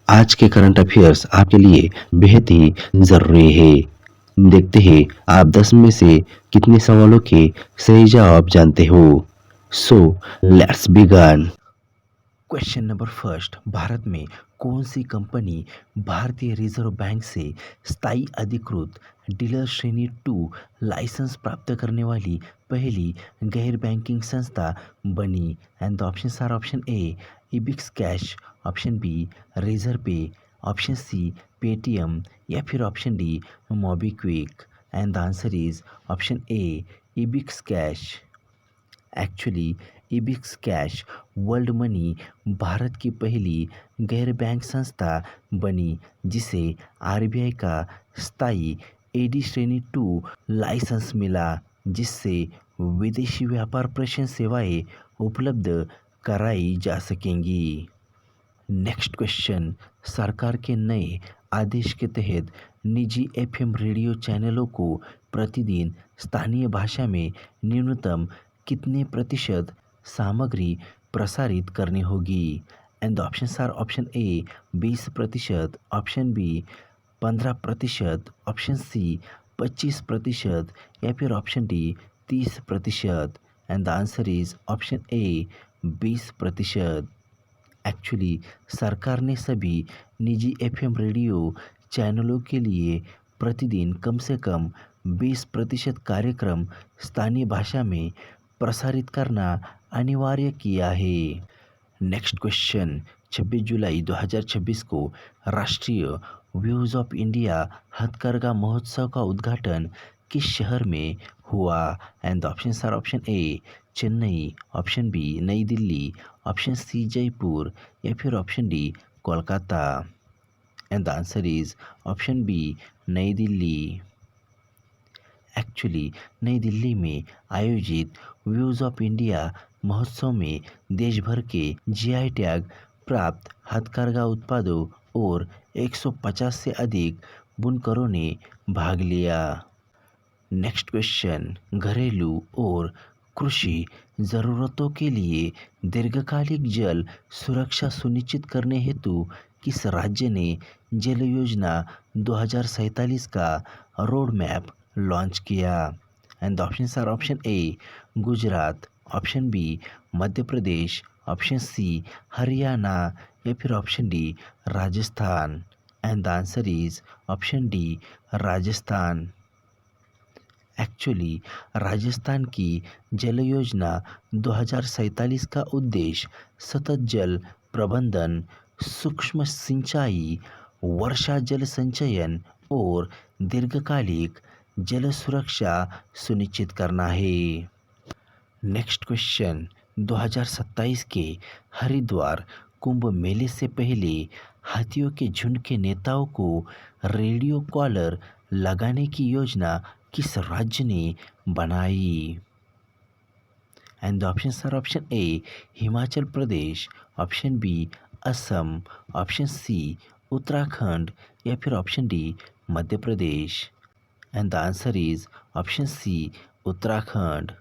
आज के current affairs आपके लिए बेहद ही ज़रूरी है। देखते हैं आप 10 में से कितने सवालों के सही जवाब जानते हो। So let's begin. Question number first, भारत में कौन सी कंपनी भारतीय रिजर्व बैंक से स्थायी अधिकृत डीलर श्रेणी 2 लाइसेंस प्राप्त करने वाली पहली गैर बैंकिंग संस्था बनी? And the options are option A EbixCash, option B Razorpay, option C Paytm या फिर option D MobiKwik. And the answer is option A EbixCash. Actually EbixCash World Money भारत की पहली गैर bank संस्था बनी जिसे RBI का स्थायी एडी श्रेणी 2 लाइसेंस मिला, जिससे विदेशी व्यापार प्रेषण सेवाएं उपलब्ध कराई जा सकेंगी। नेक्स्ट क्वेश्चन, सरकार के नए आदेश के तहत निजी एफएम रेडियो चैनलों को प्रतिदिन स्थानीय भाषा में न्यूनतम कितने प्रतिशत सामग्री प्रसारित करनी होगी? And the options are option A 20%, option B 15%, option C 25% या फिर option D 30%। And the answer is option A 20%। Actually सरकार ने सभी निजी एफएम रेडियो चैनलों के लिए प्रतिदिन कम से कम 20% कार्यक्रम स्थानीय भाषा में प्रसारित करना अनिवार्य किया है। नेक्स्ट क्वेश्चन, 26 जुलाई 2026 को राष्ट्रीय व्यूज ऑफ इंडिया हथकरघा महोत्सव का उद्घाटन किस शहर में हुआ? And the options are option A Chennai, option B New Delhi, option C Jaipur या फिर option D Kolkata. And the answer is option B New Delhi. Actually नई दिल्ली में आयोजित व्यूज ऑफ इंडिया महोत्सव में देश भर के जीआई टैग प्राप्त हथकरघा उत्पादों और 150 से अधिक बुनकरों ने भाग लिया। नेक्स्ट क्वेश्चन, घरेलू और कृषि ज़रूरतों के लिए दीर्घकालिक जल सुरक्षा सुनिश्चित करने हेतु किस राज्य ने जल योजना 2047 का रोड मैप लॉन्च किया? And the options are option A Gujarat, option B Madhya Pradesh, option C Haryana या फिर option D Rajasthan. And the answer is option D Rajasthan. Actually Rajasthan की जल योजना 2047 का उद्देश्य सतत जल प्रबंधन, सूक्ष्म सिंचाई, वर्षा जल संचयन और दीर्घकालिक जल सुरक्षा सुनिश्चित करना है। नेक्स्ट क्वेश्चन, 2027 के हरिद्वार कुंभ मेले से पहले हाथियों के झुंड के नेताओं को रेडियो कॉलर लगाने की योजना किस राज्य ने बनाई? And the options are option A Himachal Pradesh, option B Assam, option C Uttarakhand या फिर option D Madhya Pradesh. And the answer is option C Uttarakhand.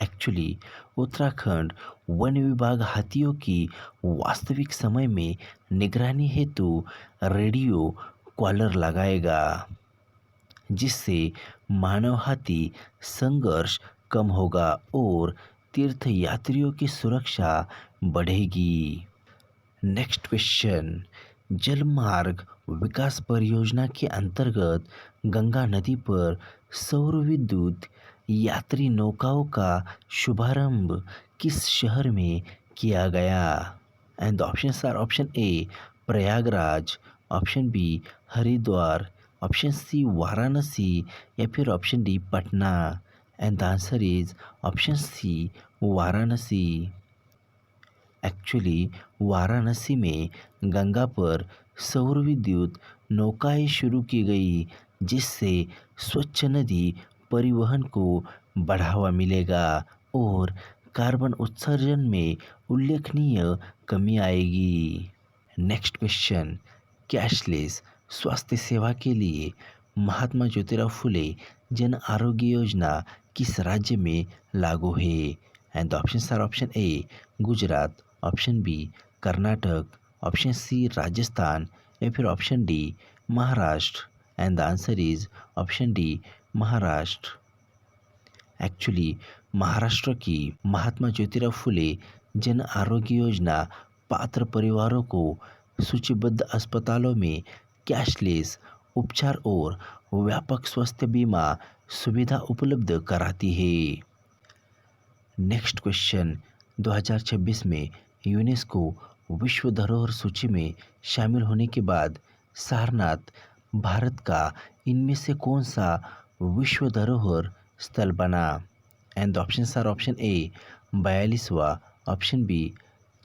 Actually Uttarakhand वन विभाग हाथियों की वास्तविक समय में निगरानी हेतु रेडियो कॉलर लगाएगा, जिससे मानव हाथी संघर्ष कम होगा और तीर्थ यात्रियों की सुरक्षा बढ़ेगी। नेक्स्ट क्वेश्चन, जलमार्ग विकास परियोजना के अंतर्गत गंगा नदी पर सौर विद्युत यात्री नौकाओं का शुभारंभ किस शहर में किया गया? And the options are option A Prayagraj, option B Haridwar, option C Varanasi या फिर option D Patna. And the answer is option C Varanasi. Actually Varanasi में गंगा पर सौर विद्युत नौकाएं शुरू की गई, जिससे स्वच्छ नदी परिवहन को बढ़ावा मिलेगा और कार्बन उत्सर्जन में उल्लेखनीय कमी आएगी। नेक्स्ट क्वेश्चन, कैशलेस स्वास्थ्य सेवा के लिए महात्मा ज्योतिराव फुले जन आरोग्य योजना किस राज्य में लागू है? And the options are option A Gujarat, option B Karnataka, option C Rajasthan या फिर option D Maharashtra. And the answer is option D Maharashtra. Actually Maharashtra की महात्मा ज्योतिराव फुले जन आरोग्य योजना पात्र परिवारों को सूचीबद्ध अस्पतालों में कैशलेस उपचार और व्यापक स्वास्थ्य बीमा सुविधा उपलब्ध कराती है। नेक्स्ट क्वेश्चन, 2026 में यूनेस्को विश्व धरोहर सूची में शामिल होने के बाद सारनाथ भारत का इनमें से कौन सा विश्व धरोहर स्थल बना? And the options are option A 42वां, ऑप्शन बी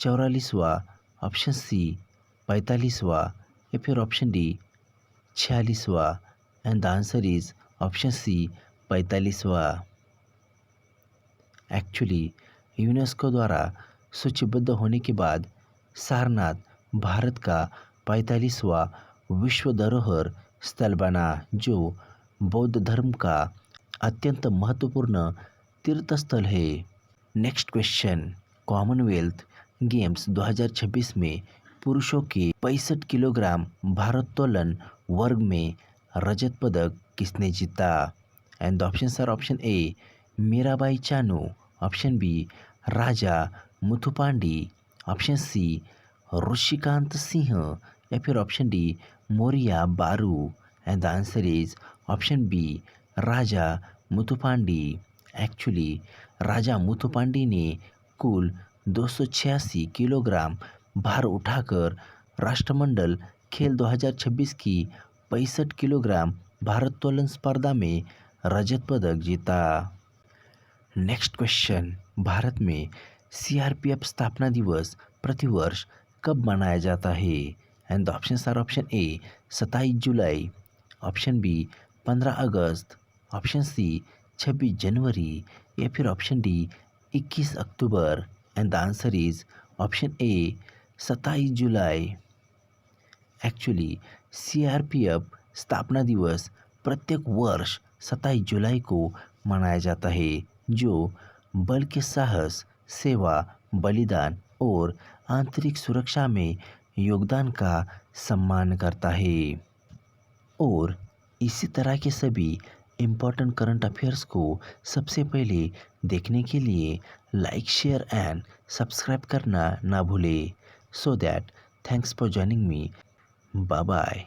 44वां, ऑप्शन सी 45वां या फिर ऑप्शन डी 46वां। And the answer is option C 45वां। एक्चुअली यूनेस्को द्वारा सूचीबद्ध होने के बाद सारनाथ भारत का 45वां विश्व धरोहर स्थल बना, जो बौद्ध धर्म का अत्यंत महत्वपूर्ण तीर्थस्थल है। नेक्स्ट क्वेश्चन, कॉमनवेल्थ गेम्स 2026 में पुरुषों के 65 किलोग्राम भारोत्तोलन वर्ग में रजत पदक किसने जीता? And the options are option A Mirabai Chanu, option B Raja Muthupandi, option C Rishikant Singh या फिर option D Moria Baru. And the answer is option B Raja Muthupandi. Actually Raja Muthupandi ने कुल 286 किलोग्राम भार उठाकर राष्ट्रमंडल खेल 2026 की 65 किलोग्राम भारोत्तोलन स्पर्धा में रजत पदक जीता। नेक्स्ट क्वेश्चन, भारत में सीआरपीएफ स्थापना दिवस प्रतिवर्ष कब मनाया जाता है? And the options are option A 27 July, option B 15 August, option C 26 January या फिर option D 21 October. And the answer is option A 27 July. Actually CRPF स्थापना दिवस प्रत्येक वर्ष 27 जुलाई को मनाया जाता है, जो बल के साहस, सेवा, बलिदान और आंतरिक सुरक्षा में योगदान का सम्मान करता है। और इसी तरह के सभी इम्पोर्टेंट करंट अफेयर्स को सबसे पहले देखने के लिए लाइक, शेयर एंड सब्सक्राइब करना ना भूलें। So that thanks for joining me. Bye bye.